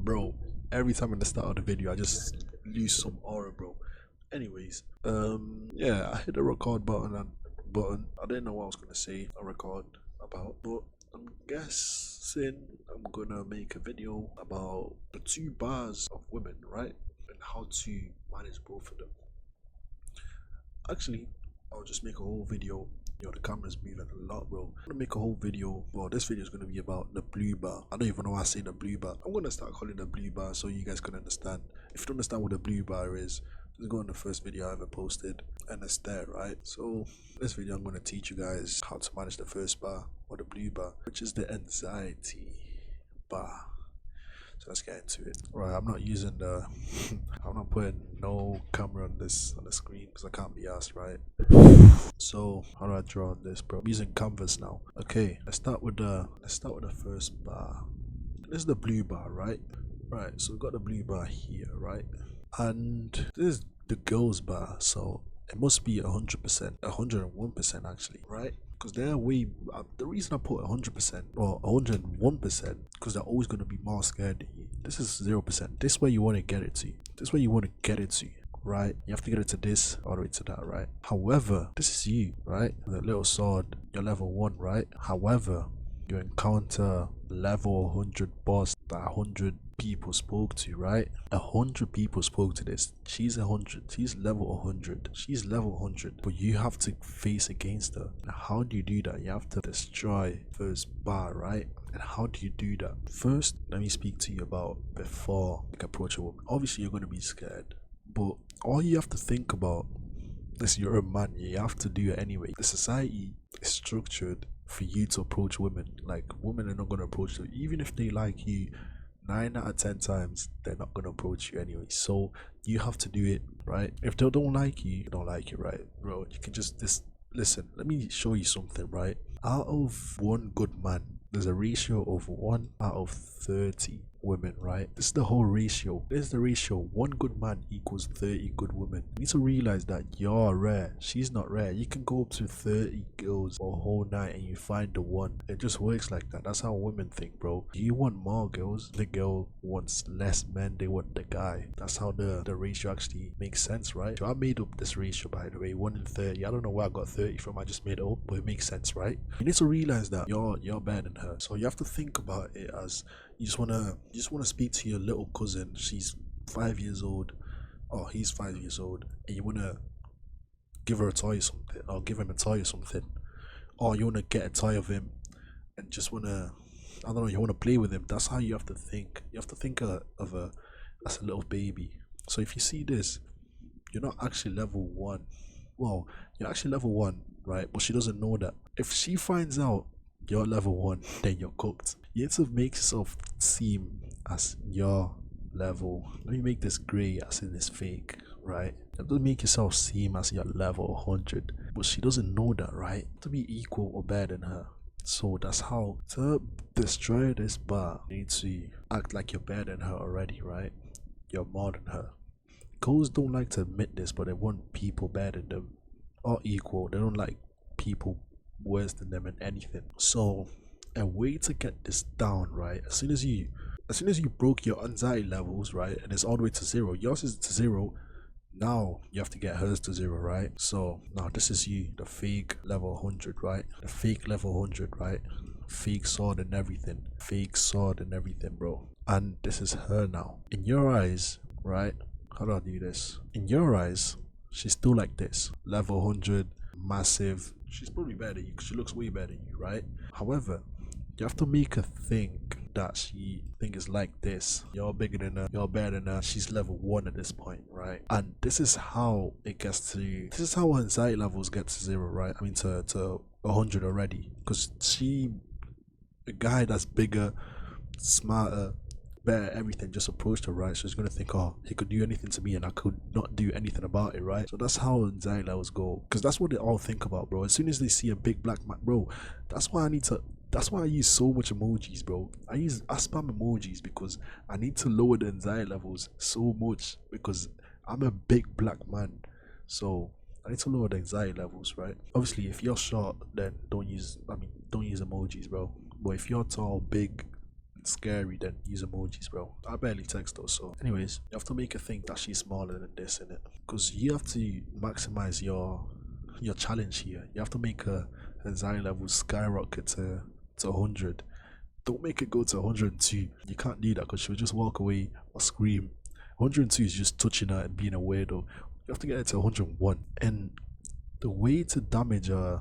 Bro, every time at the start of the video, I just lose some aura, bro. Anyways, yeah, I hit the record button. I didn't know what I was gonna say or record about, but I'm guessing I'm gonna make a video about the two bars of women, right? And how to manage both of them. Actually, I'll just make a whole video. Yo, the camera's moving a lot, bro. I'm gonna make a whole video. Well, this video is gonna be about the blue bar. I don't even know why I say the blue bar. I'm gonna start calling it the blue bar so you guys can understand. If you don't understand what the blue bar is, just go on the first video I ever posted and it's there, right? So this video I'm gonna teach you guys how to manage the first bar or the blue bar, which is the anxiety bar. So let's get into it. Right, I'm not using the I'm not putting no camera on the screen because I can't be asked, right? So how do I draw on this, bro? I'm using canvas now. Okay, let's start with the first bar. This is the blue bar, right? Right, so we've got the blue bar here, right? And this is the girls bar, so it must be 100%, 101% actually, right? Because they're way, the reason I put 100% or 101% because they're always going to be more scared than you. This is 0%. This is where you want to get it to. This is where you want to get it to, right? You have to get it to this all the way to that, right? However, this is you, right? The little sword, you're level 1, right? However, you encounter level 100 boss that 100 people spoke to, right? 100 people spoke to this. She's 100. She's level 100. She's level 100. But you have to face against her. And how do you do that? You have to destroy first bar, right? And how do you do that? First, let me speak to you about before you approach a woman. Obviously, you're going to be scared. But all you have to think about is you're a man. You have to do it anyway. The society is structured for you to approach women. Like, women are not going to approach you. Even if they like you, 9 out of 10 times they're not gonna approach you anyway. So you have to do it, right? If they don't like you, you don't like it, right, bro? You can just listen. Let me show you something, right? Out of one good man, there's a ratio of 1 out of 30 women, right? This is the whole ratio. This is the ratio. 1 good man equals 30 good women. You need to realize that you're rare. She's not rare. You can go up to 30 girls for a whole night and you find the one. It just works like that. That's how women think, bro. You want more girls, the girl wants less men, they want the guy. That's how the ratio actually makes sense, right? So I made up this ratio, by the way, 1 in 30. I don't know where I got 30 from. I just made it up, but it makes sense, right? You need to realize that you're better than her. So you have to think about it as you just wanna speak to your little cousin. She's 5 years old, or he's 5 years old, and you wanna give her a toy or something, or give him a toy or something, or you wanna get a toy of him, and just wanna, I don't know, you wanna play with him. That's how you have to think. You have to think of her as a little baby. So if you see this, you're not actually level 1. Well, you're actually level 1, right? But she doesn't know that. If she finds out you're level 1, then you're cooked. You need to make yourself seem as your level. Let me make this grey as in this fake, right? You have to make yourself seem as your level 100. But she doesn't know that, right? To be equal or better than her. So that's how to destroy this bar. You need to act like you're better than her already, right? You're more than her. Girls don't like to admit this, but they want people better than them or equal. They don't like people worse than them in anything. So a way to get this down, right? As soon as you broke your anxiety levels, right, and it's all the way to 0, yours is to 0. Now you have to get hers to 0, right? So now this is you, the fake level 100, right? The fake level 100, right? Fake sword and everything, bro. And this is her now. In your eyes, right? How do I do this? In your eyes, she's still like this, level 100, massive. She's probably better than you because she looks way better than you, right? However, you have to make her think that she is like this. You're bigger than her, you're better than her. She's level 1 at this point, right? And this is how it gets to, this is how anxiety levels get to 0, right? I mean to 100 already, because a guy that's bigger, smarter, better, everything, just approached her, right? So he's gonna think, oh, he could do anything to me and I could not do anything about it, right? So that's how anxiety levels go, because that's what they all think about, bro. As soon as they see a big black man, bro, that's why I use so much emojis, bro. I spam emojis because I need to lower the anxiety levels so much, because I'm a big black man. So I need to lower the anxiety levels, right? Obviously, if you're short, then don't use emojis, bro. But if you're tall, big, scary, then use emojis, bro. I barely text though, so anyways, you have to make her think that she's smaller than this, innit? Because you have to maximize your challenge here. You have to make her anxiety level skyrocket to 100. Don't make it go to 102. You can't do that because she'll just walk away or scream. 102 is just touching her and being a weirdo. You have to get it to 101. And the way to damage her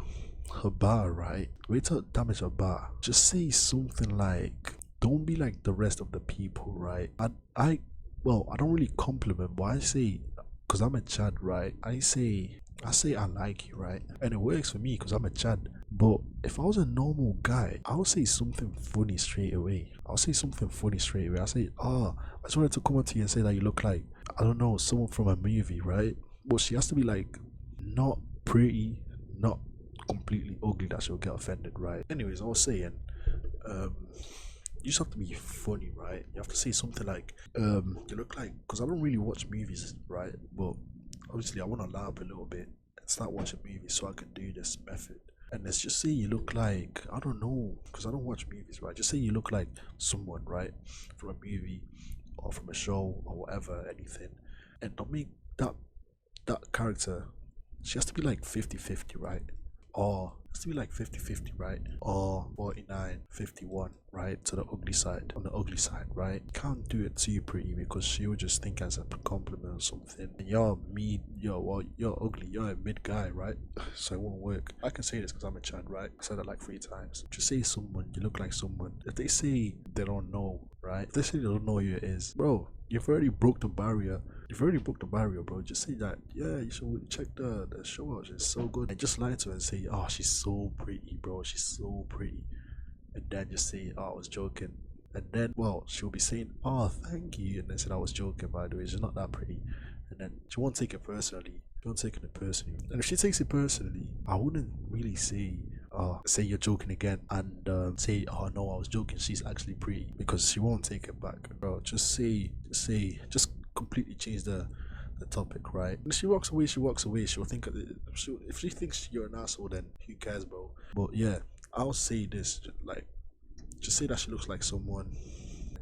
bar, right? The way to damage her bar, just say something like, don't be like the rest of the people, right? I don't really compliment, but I say, because I'm a Chad, right? I say I like you, right? And it works for me because I'm a Chad. But if I was a normal guy, I would say something funny straight away. I say, oh, I just wanted to come up to you and say that you look like, I don't know, someone from a movie, right? But she has to be like, not pretty, not completely ugly that she'll get offended, right? Anyways, I was saying, you just have to be funny, right? You have to say something like, you look like, because I don't really watch movies, right? But obviously I want to laugh a little bit and start watching movies so I can do this method. And let's just say you look like, I don't know, because I don't watch movies, right? Just say you look like someone, right? From a movie or from a show or whatever, anything. And don't make that character, she has to be like 50-50, right? Or has to be like 50-50, right? Or 49-51, right? To the ugly side, on the ugly side, right? Can't do it too pretty because she would just think as a compliment or something. And you're mean, you're ugly, you're a mid guy, right? So it won't work. I can say this because I'm a Chad, right? I said that like 3 times. Just say someone, you look like someone. If they say they don't know, right? If they say they don't know who it is, bro, you've already broke the barrier. Bro. Just say that, yeah, you should check the show out. It's so good. And just lie to her and say, oh, she's so pretty, bro. She's so pretty. And then just say, oh, I was joking. And then, well, she'll be saying, oh, thank you. And then said, I was joking, by the way. She's not that pretty. And then she won't take it personally. Don't take it personally. And if she takes it personally, I wouldn't really say, say you're joking again and say, oh no, I was joking, she's actually pretty, because she won't take it back, bro. Just completely change the topic, right? And if she walks away, she'll think if she thinks you're an asshole, then who cares, bro? But yeah, I'll say this, like, just say that she looks like someone.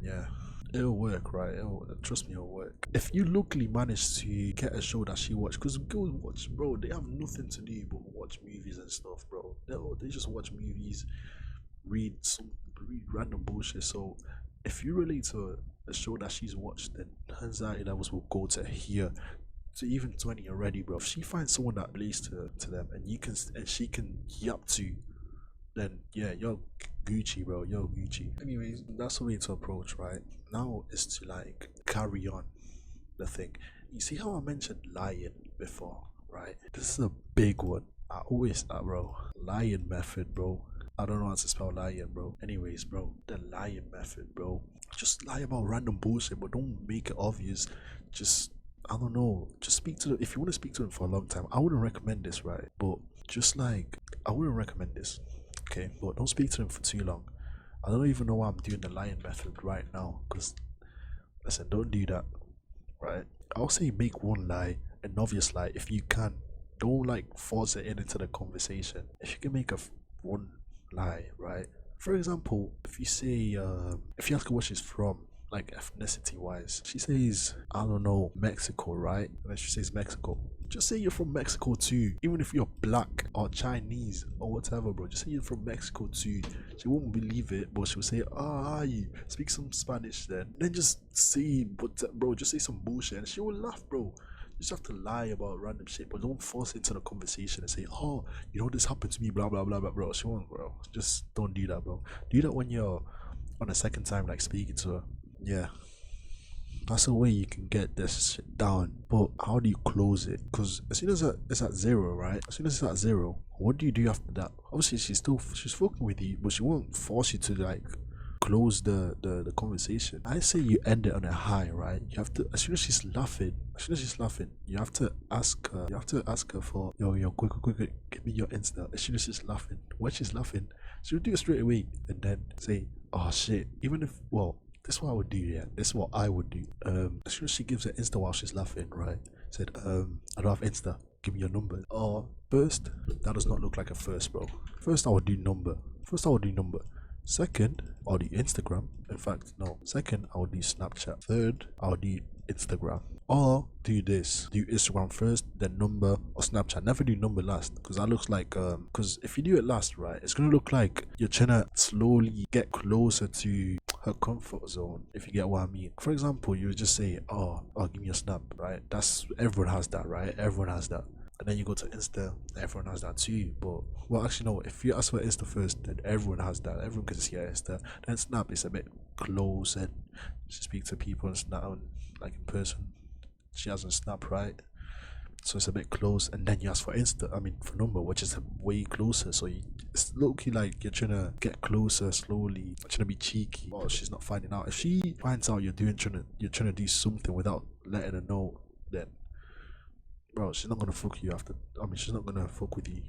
Yeah, it'll work, right? Trust me, it'll work. If you locally manage to get a show that she watch, because girls watch, bro, they have nothing to do but watch movies and stuff, bro. They just watch movies, read random bullshit. So if you relate to a show that she's watched, then her anxiety levels will go to here, to even 20 already, bro. If she finds someone that relates to them and she can yap to, then yeah, you're Gucci, bro. You're Gucci. Anyways, that's the way to approach, right? Now is to like carry on the thing. You see how I mentioned lying before, right? This is a big one. I always bro. Lying method, bro. I don't know how to spell lying, bro. Anyways, bro, the lying method, bro. Just lie about random bullshit, but don't make it obvious. Just, I don't know, just speak to them. If you want to speak to them for a long time, I wouldn't recommend this, right? But just like, I wouldn't recommend this, okay? But don't speak to them for too long. I don't even know why I'm doing the lying method right now, because, listen, don't do that, right? I'll say make one lie, an obvious lie, if you can. Don't like force it into the conversation. If you can make one lie, right? For example, if you say, if you ask her what she's from, like ethnicity wise, she says, I don't know, Mexico, right? And then she says Mexico. Just say you're from Mexico too. Even if you're black or Chinese or whatever, bro, just say you're from Mexico too. She won't believe it, but she'll say, you speak some Spanish then just say, bro, just say some bullshit and she will laugh, bro. You just have to lie about random shit, but don't force it into the conversation and say, oh, you know, this happened to me, blah, blah, blah, blah, bro. She won't, bro. Just don't do that, bro. Do that when you're on a second time, like, speaking to her. Yeah. That's the way you can get this shit down. But how do you close it? Because as soon as it's at 0, right? As soon as it's at 0, what do you do after that? Obviously, she's fucking with you, but she won't force you to, like, close the conversation. I say you end it on a high, right? You have to, as soon as she's laughing, you have to ask her for yo quick, give me your Insta. As soon as she's laughing, when she's laughing, she'll do it straight away and then say, oh shit. Even if, well, this is what I would do, yeah. This is what I would do. As soon as she gives her Insta while she's laughing, right? Said, I don't have Insta, give me your number. Or that does not look like a first, bro. First I would do number. Second, I'll do Instagram. In fact, no. Second, I'll do Snapchat. Third, I'll do Instagram. Or do this: do Instagram first, then number, or Snapchat. Never do number last, because that looks like because if you do it last, right, it's gonna look like you're trying to slowly get closer to her comfort zone, if you get what I mean. For example, you would just say, oh, give me a snap, right? That's, everyone has that, right? Everyone has that. And then you go to Insta, everyone has that too. But well, actually no, if you ask for Insta first, then everyone has that. Everyone can see your Insta. Then Snap is a bit close, and she speak to people and Snap, like in person. She hasn't Snap, right? So it's a bit close. And then you ask for for number, which is way closer. So it's looking like you're trying to get closer slowly, trying to be cheeky. Well, she's not finding out. If she finds out you're trying to do something without letting her know, then bro, she's not gonna fuck you after. She's not gonna fuck with you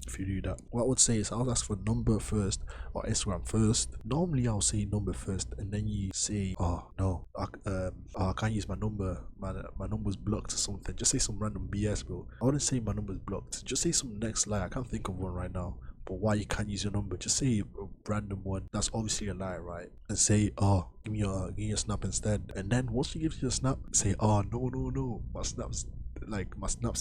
if you do that. What I would say is I'll ask for number first or Instagram first. Normally I'll say number first, and then you say, oh no, I can't use my number. My number's blocked or something. Just say some random BS, bro. I wouldn't say my number's blocked. Just say some next lie. I can't think of one right now. But why you can't use your number? Just say a random one. That's obviously a lie, right? And say, oh, give me your snap instead. And then once she gives you a snap, say, oh no, my snap's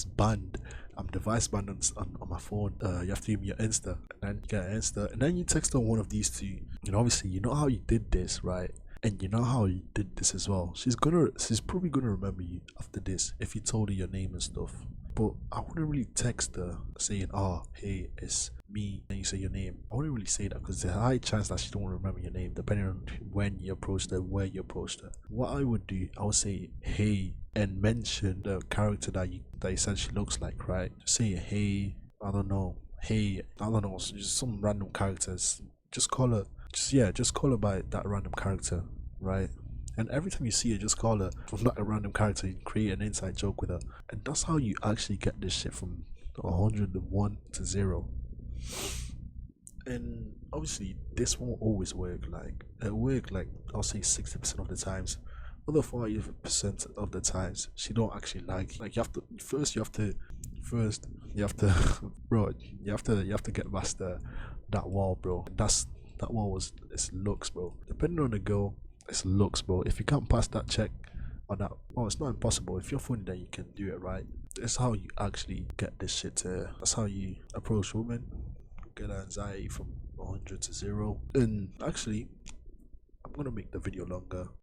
banned. I'm device banned on my phone. You have to give me your Insta, and then you get an Insta, and then you text on one of these two. And obviously, you know how you did this, right? And you know how you did this as well. She's probably gonna remember you after this if you told her your name and stuff. But I wouldn't really text her saying, oh, hey, it's me, and you say your name. I wouldn't really say that, because there's a high chance that she don't remember your name, depending on when you approached her, where you approached her. What I would do, I would say, hey, and mention the character that you said she looks like, right? Just say, hey, I don't know, just some random characters. Just call her by that random character, right? And every time you see her, just call her from that random character and create an inside joke with her. And that's how you actually get this shit from 101 to 0. And obviously, this won't always work. Like, it'll work, like, I'll say 60% of the times. Other 40% of the times, she don't actually like you have to bro, you have to get past that wall, bro. That wall it's looks, bro. Depending on the girl, it's looks, bro. If you can't pass that check on that, well, it's not impossible. If you're funny, then you can do it, right? It's how you actually get this shit to. That's how you approach women. Get anxiety from 100 to 0. And actually, I'm gonna make the video longer.